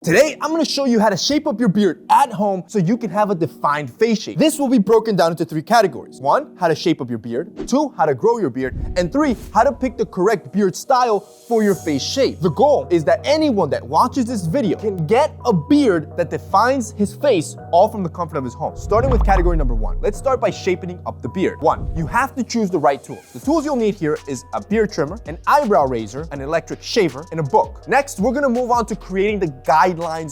Today, I'm gonna show you how to shape up your beard at home so you can have a defined face shape. This will be broken down into 3 categories. 1, how to shape up your beard. 2, how to grow your beard. And 3, how to pick the correct beard style for your face shape. The goal is that anyone that watches this video can get a beard that defines his face all from the comfort of his home. Starting with category number 1, let's start by shaping up the beard. 1, you have to choose the right tools. The tools you'll need here is a beard trimmer, an eyebrow razor, an electric shaver, and a book. Next, we're gonna move on to creating the guidelines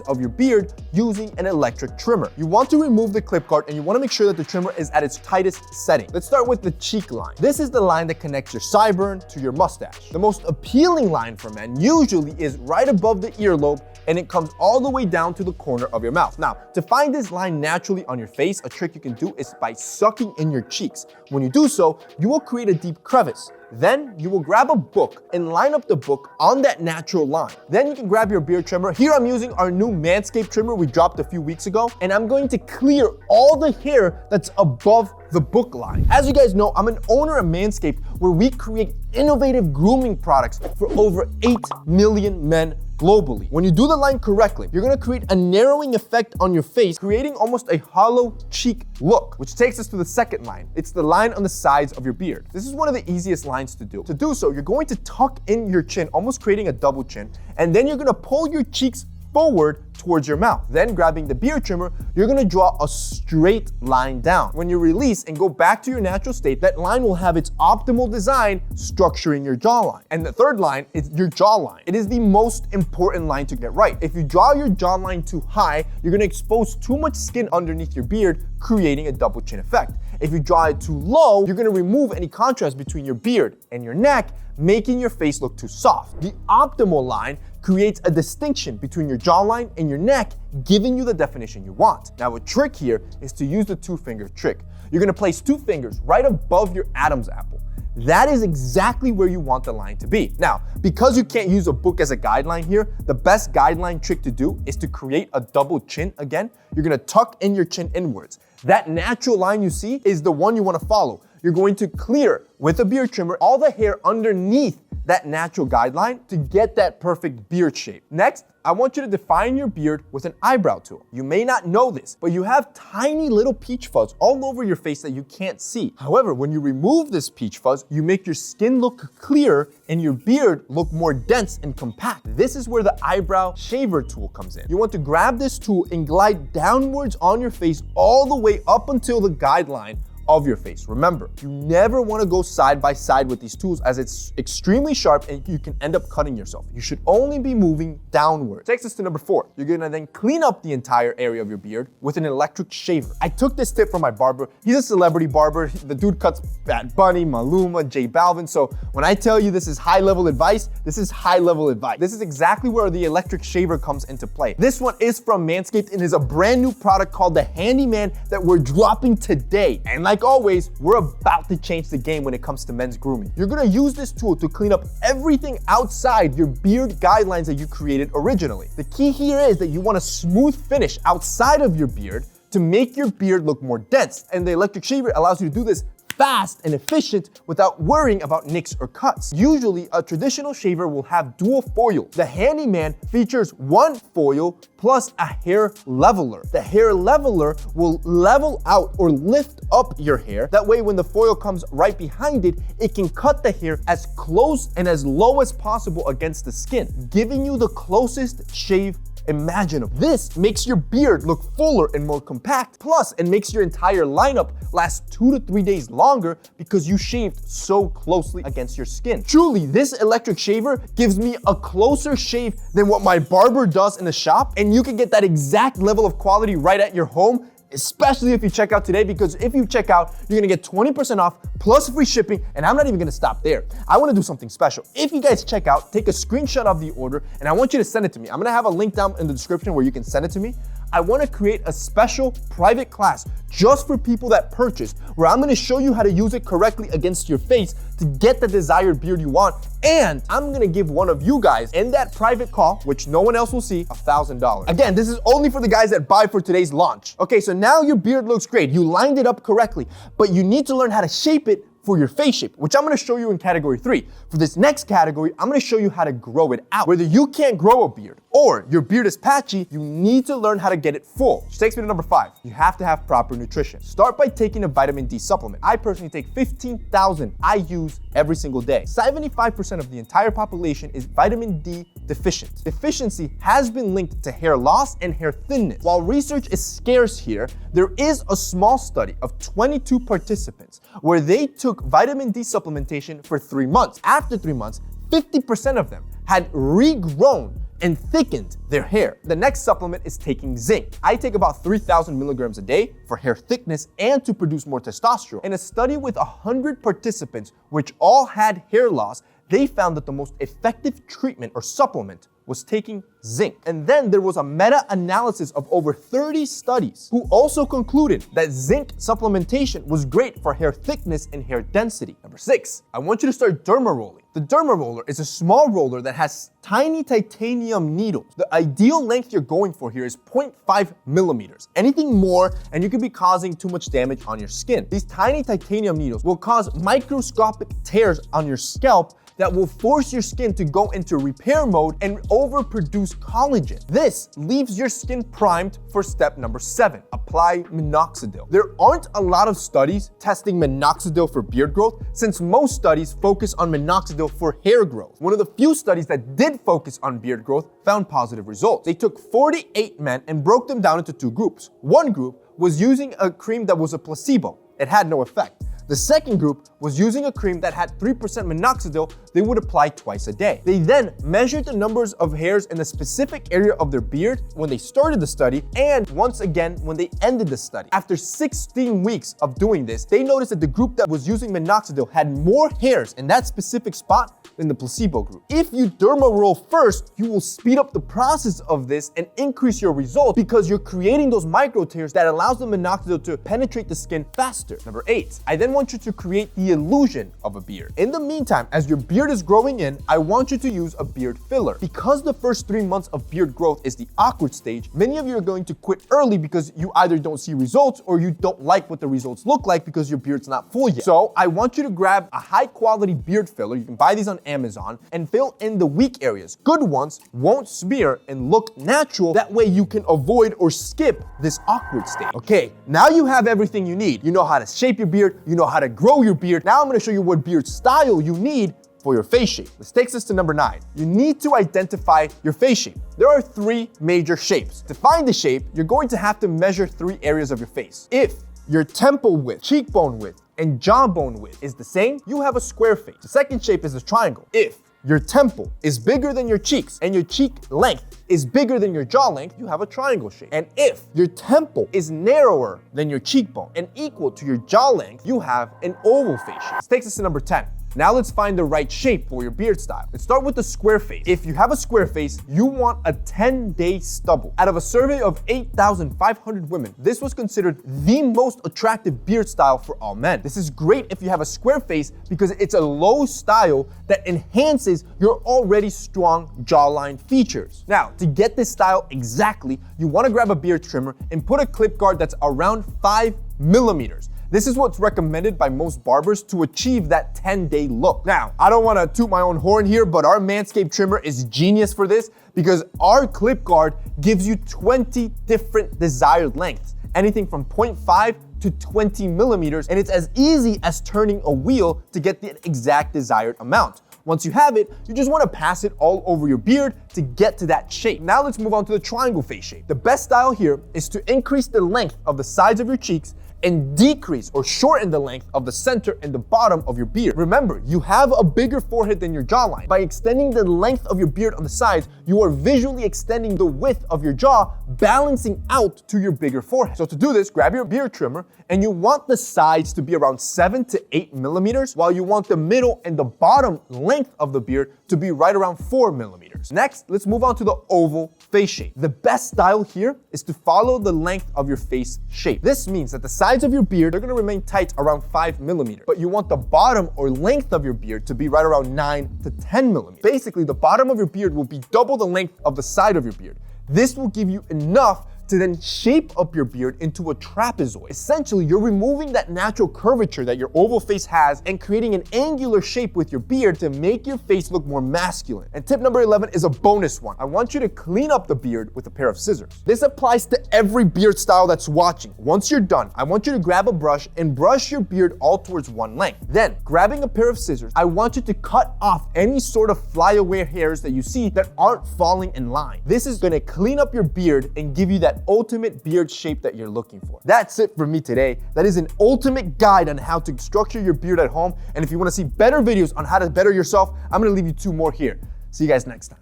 of your beard using an electric trimmer. You want to remove the clip guard and you want to make sure that the trimmer is at its tightest setting. Let's start with the cheek line. This is the line that connects your sideburn to your mustache. The most appealing line for men usually is right above the earlobe and it comes all the way down to the corner of your mouth. Now, to find this line naturally on your face, a trick you can do is by sucking in your cheeks. When you do so, you will create a deep crevice. Then you will grab a book and line up the book on that natural line. Then you can grab your beard trimmer. Here I'm using our new Manscaped trimmer we dropped a few weeks ago, and I'm going to clear all the hair that's above the book line. As you guys know, I'm an owner of Manscaped, where we create innovative grooming products for over 8 million men globally. When you do the line correctly, you're gonna create a narrowing effect on your face, creating almost a hollow cheek look, which takes us to the second line. It's the line on the sides of your beard. This is one of the easiest lines to do. To do so, you're going to tuck in your chin, almost creating a double chin, and then you're gonna pull your cheeks forward towards your mouth. Then grabbing the beard trimmer, you're gonna draw a straight line down. When you release and go back to your natural state, that line will have its optimal design structuring your jawline. And the third line is your jawline. It is the most important line to get right. If you draw your jawline too high, you're gonna expose too much skin underneath your beard, creating a double chin effect. If you draw it too low, you're gonna remove any contrast between your beard and your neck, making your face look too soft. The optimal line creates a distinction between your jawline and your neck, giving you the definition you want. Now, a trick here is to use the 2-finger trick. You're gonna place 2 fingers right above your Adam's apple. That is exactly where you want the line to be. Now, because you can't use a book as a guideline here, the best guideline trick to do is to create a double chin again. You're gonna tuck in your chin inwards. That natural line you see is the one you wanna follow. You're going to clear, with a beard trimmer, all the hair underneath that natural guideline to get that perfect beard shape. Next, I want you to define your beard with an eyebrow tool. You may not know this, but you have tiny little peach fuzz all over your face that you can't see. However, when you remove this peach fuzz, you make your skin look clear and your beard look more dense and compact. This is where the eyebrow shaver tool comes in. You want to grab this tool and glide downwards on your face all the way up until the guideline of your face. Remember, you never want to go side by side with these tools as it's extremely sharp and you can end up cutting yourself. You should only be moving downward. Takes us to number 4. You're gonna then clean up the entire area of your beard with an electric shaver. I took this tip from my barber. He's a celebrity barber. The dude cuts Bad Bunny, Maluma, J Balvin. So when I tell you this is high level advice, this is high level advice. This is exactly where the electric shaver comes into play. This one is from Manscaped and is a brand new product called the Handyman that we're dropping today. And like always, we're about to change the game when it comes to men's grooming. You're gonna use this tool to clean up everything outside your beard guidelines that you created originally. The key here is that you want a smooth finish outside of your beard to make your beard look more dense. And the electric shaver allows you to do this fast and efficient without worrying about nicks or cuts. Usually, a traditional shaver will have dual foil. The Handyman features 1 foil plus a hair leveler. The hair leveler will level out or lift up your hair. That way, when the foil comes right behind it, it can cut the hair as close and as low as possible against the skin, giving you the closest shave imaginable. This makes your beard look fuller and more compact, plus it makes your entire lineup last 2 to 3 days longer because you shaved so closely against your skin. Truly, this electric shaver gives me a closer shave than what my barber does in the shop, and you can get that exact level of quality right at your home, especially if you check out today, because if you check out, you're gonna get 20% off plus free shipping, and I'm not even gonna stop there. I wanna do something special. If you guys check out, take a screenshot of the order, and I want you to send it to me. I'm gonna have a link down in the description where you can send it to me. I wanna create a special private class just for people that purchase, where I'm gonna show you how to use it correctly against your face to get the desired beard you want. And I'm gonna give one of you guys in that private call, which no one else will see, $1,000. Again, this is only for the guys that buy for today's launch. Okay, so now your beard looks great. You lined it up correctly, but you need to learn how to shape it for your face shape, which I'm gonna show you in category 3. For this next category, I'm gonna show you how to grow it out. Whether you can't grow a beard Or your beard is patchy, you need to learn how to get it full. Which takes me to number 5. You have to have proper nutrition. Start by taking a vitamin D supplement. I personally take 15,000 IUs every single day. 75% of the entire population is vitamin D deficient. Deficiency has been linked to hair loss and hair thinness. While research is scarce here, there is a small study of 22 participants where they took vitamin D supplementation for 3 months. After 3 months, 50% of them had regrown and thickened their hair. The next supplement is taking zinc. I take about 3,000 milligrams a day for hair thickness and to produce more testosterone. In a study with 100 participants, which all had hair loss, they found that the most effective treatment or supplement was taking zinc. And then there was a meta-analysis of over 30 studies who also concluded that zinc supplementation was great for hair thickness and hair density. Number 6, I want you to start derma rolling. The derma roller is a small roller that has tiny titanium needles. The ideal length you're going for here is 0.5 millimeters. Anything more and you could be causing too much damage on your skin. These tiny titanium needles will cause microscopic tears on your scalp that will force your skin to go into repair mode and overproduce collagen. This leaves your skin primed for step number 7, apply minoxidil. There aren't a lot of studies testing minoxidil for beard growth, since most studies focus on minoxidil for hair growth. One of the few studies that did focus on beard growth found positive results. They took 48 men and broke them down into 2 groups. One group was using a cream that was a placebo. It had no effect. The second group was using a cream that had 3% minoxidil they would apply twice a day. They then measured the numbers of hairs in a specific area of their beard when they started the study and once again when they ended the study. After 16 weeks of doing this, they noticed that the group that was using minoxidil had more hairs in that specific spot than the placebo group. If you derma roll first, you will speed up the process of this and increase your results because you're creating those micro tears that allows the minoxidil to penetrate the skin faster. Number 8, I then want you to create the illusion of a beard. In the meantime, as your beard is growing in, I want you to use a beard filler. Because the first 3 months of beard growth is the awkward stage, many of you are going to quit early because you either don't see results or you don't like what the results look like because your beard's not full yet. So I want you to grab a high quality beard filler. You can buy these on Amazon and fill in the weak areas. Good ones won't smear and look natural. That way you can avoid or skip this awkward stage. Okay, now you have everything you need. You know how to shape your beard, you know how to grow your beard. Now I'm gonna show you what beard style you need for your face shape. This takes us to number 9. You need to identify your face shape. There are 3 major shapes. To find the shape, you're going to have to measure 3 areas of your face. If your temple width, cheekbone width, and jawbone width is the same, you have a square face. The second shape is a triangle. If your temple is bigger than your cheeks and your cheek length is bigger than your jaw length, you have a triangle shape. And if your temple is narrower than your cheekbone and equal to your jaw length, you have an oval face shape. This takes us to number 10. Now let's find the right shape for your beard style. Let's start with the square face. If you have a square face, you want a 10-day stubble. Out of a survey of 8,500 women, this was considered the most attractive beard style for all men. This is great if you have a square face because it's a low style that enhances your already strong jawline features. Now, to get this style exactly, you want to grab a beard trimmer and put a clip guard that's around 5 millimeters. This is what's recommended by most barbers to achieve that 10-day look. Now, I don't want to toot my own horn here, but our Manscaped trimmer is genius for this because our clip guard gives you 20 different desired lengths, anything from 0.5 to 20 millimeters, and it's as easy as turning a wheel to get the exact desired amount. Once you have it, you just want to pass it all over your beard to get to that shape. Now let's move on to the triangle face shape. The best style here is to increase the length of the sides of your cheeks and decrease or shorten the length of the center and the bottom of your beard. Remember, you have a bigger forehead than your jawline. By extending the length of your beard on the sides, you are visually extending the width of your jaw, balancing out to your bigger forehead. So to do this, grab your beard trimmer and you want the sides to be around 7 to 8 millimeters, while you want the middle and the bottom length of the beard to be right around 4 millimeters. Next, let's move on to the oval face shape. The best style here is to follow the length of your face shape. This means that the sides of your beard are gonna remain tight around 5 millimeters, but you want the bottom or length of your beard to be right around 9 to 10 millimeters. Basically, the bottom of your beard will be double the length of the side of your beard. This will give you enough to then shape up your beard into a trapezoid. Essentially, you're removing that natural curvature that your oval face has and creating an angular shape with your beard to make your face look more masculine. And tip number 11 is a bonus one. I want you to clean up the beard with a pair of scissors. This applies to every beard style that's watching. Once you're done, I want you to grab a brush and brush your beard all towards one length. Then, grabbing a pair of scissors, I want you to cut off any sort of flyaway hairs that you see that aren't falling in line. This is gonna clean up your beard and give you that ultimate beard shape that you're looking for. That's it for me today. That is an ultimate guide on how to structure your beard at home. And if you wanna see better videos on how to better yourself, I'm gonna leave you 2 more here. See you guys next time.